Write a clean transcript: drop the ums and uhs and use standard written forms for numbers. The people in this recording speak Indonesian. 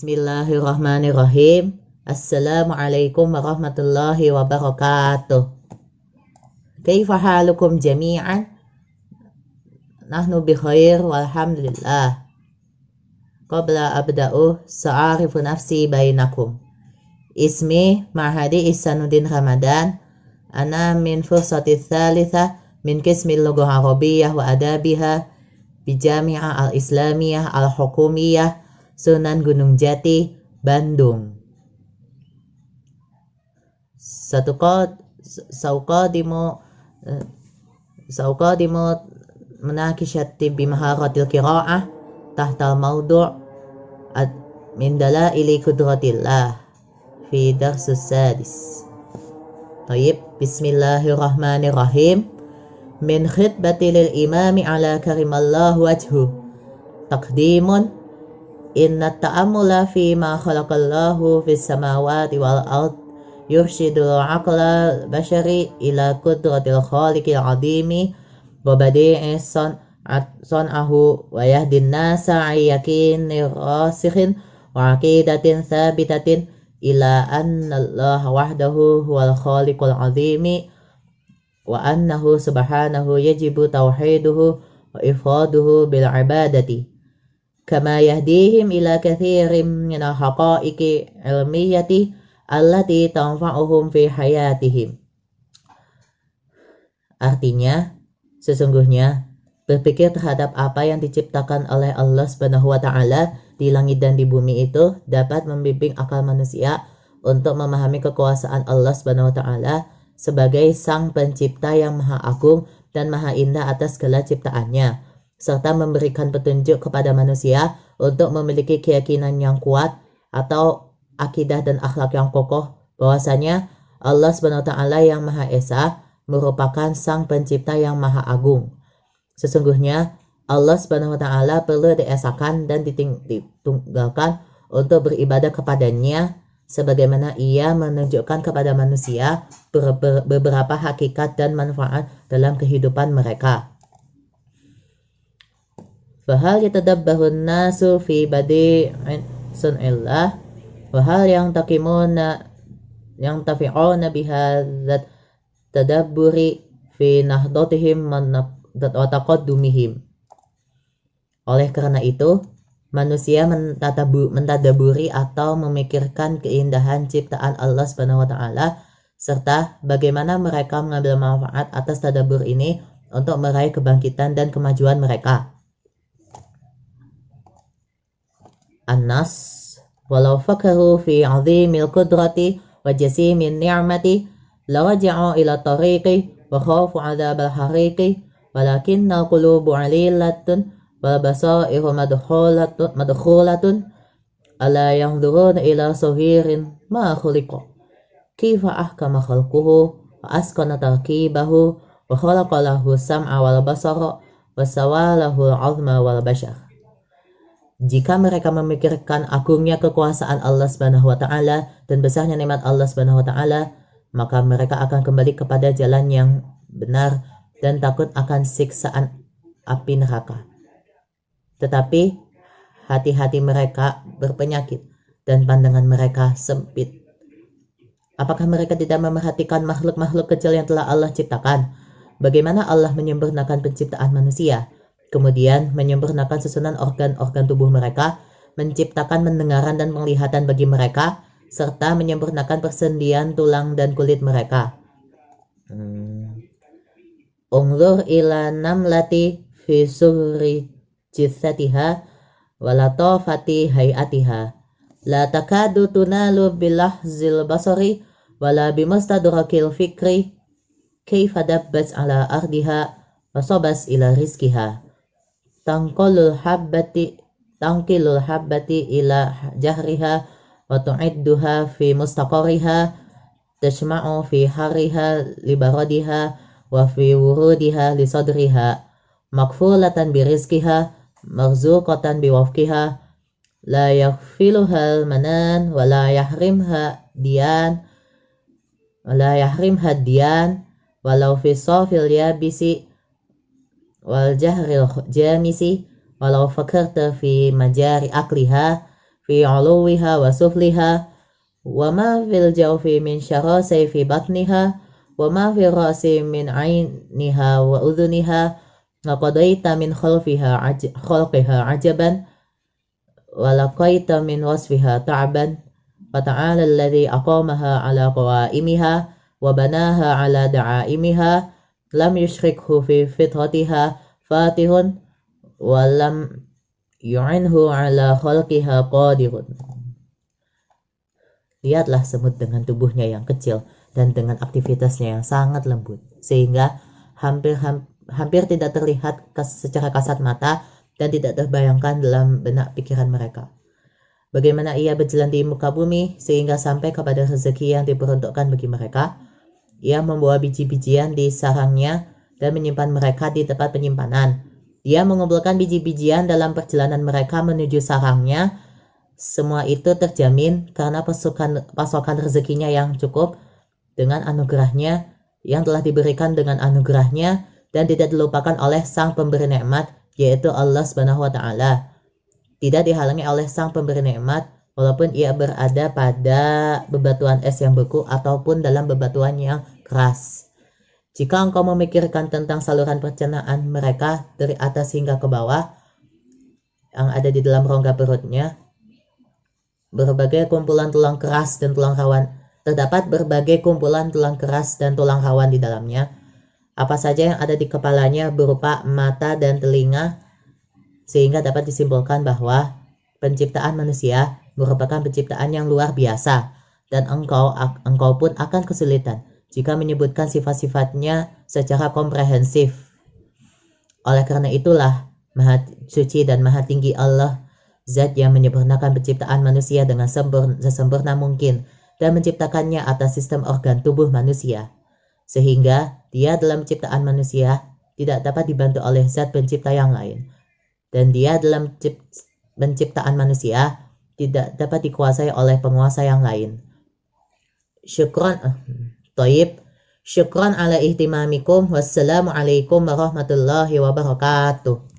Bismillahirrahmanirrahim. Assalamualaikum warahmatullahi wabarakatuh. Kaifa halukum jami'an? Nahnu bikhair walhamdulillah. Qabla abda'u sa'arifu nafsi bainakum. Ismi Mahadi Ihsanuddin Ramadan. Ana min fursati thalitha min qismil lughah arabiyyah wa adabiha bi Jami'ah Al-Islamiyah Al-Hukumiyah Sunan Gunung Jati, Bandung. Sauqadimu menakishati bimaharatil qira'ah tahta al-mawdu' min dalaili kudratillah fi darsus sadis. Tayyib, bismillahirrahmanirrahim. Min khutbati lil imami ala karimallahu wajhu. Taqdimun. Inna ta'amula fi ma khalaqallahu fis samawati wal ard yurshidul aqla bashari ila qudratil khaliqil azimi wa badi'i son'ahu wa yahdin nasa ayyakin rasikhin wa aqidatin thabitatin ila anna Allah wahdahu huwal khaliqul azimi wa annahu subhanahu yajibu tauhiduhu wa ifraduhu bil ibadati kama yahdihim ila kathirin min al-haqa'iqi ilmiyati allati tanfa'uhum fi hayatihim. Artinya, sesungguhnya berpikir terhadap apa yang diciptakan oleh Allah Subhanahu wa taala di langit dan di bumi itu dapat membimbing akal manusia untuk memahami kekuasaan Allah Subhanahu wa taala sebagai Sang Pencipta yang Maha Agung dan Maha Indah atas segala ciptaannya, serta memberikan petunjuk kepada manusia untuk memiliki keyakinan yang kuat atau akidah dan akhlak yang kokoh bahwasanya Allah Subhanahu wa taala yang Maha Esa merupakan Sang Pencipta yang Maha Agung. Sesungguhnya Allah Subhanahu wa taala perlu diesakan dan ditunggalkan untuk beribadah kepadanya sebagaimana Ia menunjukkan kepada manusia beberapa hakikat dan manfaat dalam kehidupan mereka. Fahal yatadabbarun nasu fi badi'in sun'illah wa hal yang tafi'una bihadzat tadabburi fi nahdatihim wa taqaddumihim. Oleh karena itu, manusia mentadaburi atau memikirkan keindahan ciptaan Allah Subhanahu wa taala serta bagaimana mereka mengambil manfaat atas tadabbur ini untuk meraih kebangkitan dan kemajuan mereka. An-nas walau fakaru fi 'azimil qudrati wa jasimin ni'mati lawaja'u ila tariqi wa khafu 'adzabal hariqi walakinna qulubu 'alilatun wal basairu madkhulatun ala yanzuruna ila sahirin ma khuliqa kaifa ahkama khalquhu wa askana tarkibahu wa khalaqa lahu sam'a wal basara wa sawalahu al-'azma wal bashar. Jika mereka memikirkan agungnya kekuasaan Allah Subhanahu wa taala dan besarnya nikmat Allah Subhanahu wa taala, maka mereka akan kembali kepada jalan yang benar dan takut akan siksaan api neraka. Tetapi hati-hati mereka berpenyakit dan pandangan mereka sempit. Apakah mereka tidak memerhatikan makhluk-makhluk kecil yang telah Allah ciptakan? Bagaimana Allah menyempurnakan penciptaan manusia? Kemudian menyempurnakan susunan organ-organ tubuh mereka, menciptakan pendengaran dan penglihatan bagi mereka, serta menyempurnakan persendian tulang dan kulit mereka. Unzur ila namlati fi suri jithatiha wa latafati hayatiha la takadu tunalu bilahzil basari wala bimustadrakil fikri kaifa dabbat ala ardiha wa sabas ila rizkiha. Tangkilul habbati ila jahriha wa tu'idduha fi mustaqarriha tashma'u fi harriha libaradiha wa fi wurudiha li sadriha makfulatan bi rizkiha marzuqatan bi wafkiha la yaghfiluha al-manan wa la yahrimha diyan walau fi safil yabisi wal jahril jamisi walau fakarta fi majari akliha في علوها وسفلها وما في الجوف من شراسي في بطنها وما في الرأس من عينها وأذنها لقضيت من خلقها عجبا ولقيت من وصفها تعبا فتعالى الذي أقامها على قوائمها وبناها على دعائمها لم يشركه في فطرتها فاتح ولم يعنه على خلقها قادر. Lihatlah semut dengan tubuhnya yang kecil dan dengan aktivitasnya yang sangat lembut, sehingga hampir tidak terlihat secara kasat mata dan tidak terbayangkan dalam benak pikiran mereka. Bagaimana ia berjalan di muka bumi sehingga sampai kepada rezeki yang diperuntukkan bagi mereka. Ia membawa biji-bijian di sarangnya dan menyimpan mereka di tempat penyimpanan. Ia mengumpulkan biji-bijian dalam perjalanan mereka menuju sarangnya. Semua itu terjamin karena pasokan rezekinya yang cukup dengan anugerahnya yang telah diberikan dengan anugerahnya dan tidak dilupakan oleh sang pemberi nikmat, yaitu Allah Subhanahu wa Ta'ala. Tidak dihalangi oleh sang pemberi nikmat walaupun ia berada pada bebatuan es yang beku ataupun dalam bebatuan yang keras. Jika engkau memikirkan tentang saluran pencernaan mereka dari atas hingga ke bawah yang ada di dalam rongga perutnya, berbagai kumpulan tulang keras dan tulang rawan, terdapat berbagai kumpulan tulang keras dan tulang rawan di dalamnya. Apa saja yang ada di kepalanya berupa mata dan telinga, sehingga dapat disimpulkan bahwa penciptaan manusia merupakan penciptaan yang luar biasa, dan engkau pun akan kesulitan jika menyebutkan sifat-sifatnya secara komprehensif. Oleh karena itulah Maha Suci dan Maha Tinggi Allah, Zat yang menyempurnakan penciptaan manusia dengan sesempurna mungkin dan menciptakannya atas sistem organ tubuh manusia, sehingga dia dalam penciptaan manusia tidak dapat dibantu oleh zat pencipta yang lain, dan dia dalam penciptaan manusia tidak dapat dikuasai oleh penguasa yang lain. Syukran ala ihtimamikum. Wassalamualaikum warahmatullahi wabarakatuh.